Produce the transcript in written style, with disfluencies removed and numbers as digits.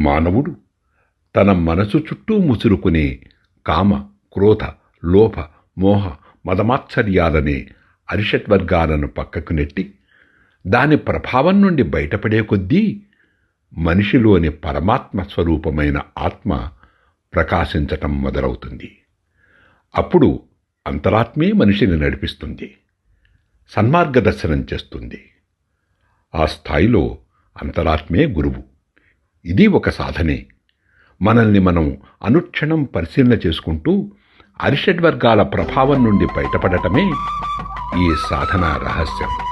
మానవుడు తన మనసు చుట్టూ ముసురుకునే కామ, క్రోధ, లోభ, మోహ, మదమాత్సర్యాలనే అరిషడ్వర్గాలను పక్కకు నెట్టి దాని ప్రభావం నుండి బయటపడే కొద్దీ మనిషిలోని పరమాత్మ స్వరూపమైన ఆత్మ ప్రకాశించటం మొదలవుతుంది. అప్పుడు అంతరాత్మే మనిషిని నడిపిస్తుంది, సన్మార్గదర్శనం చేస్తుంది. ఆ స్థాయిలో అంతరాత్మే గురువు. ఇది ఒక సాధనే. మనల్ని మనం అనుక్షణం పరిశీలన చేసుకుంటూ అరిషడ్వర్గాల ప్రభావం నుండి బయటపడటమే ఈ సాధన రహస్యం.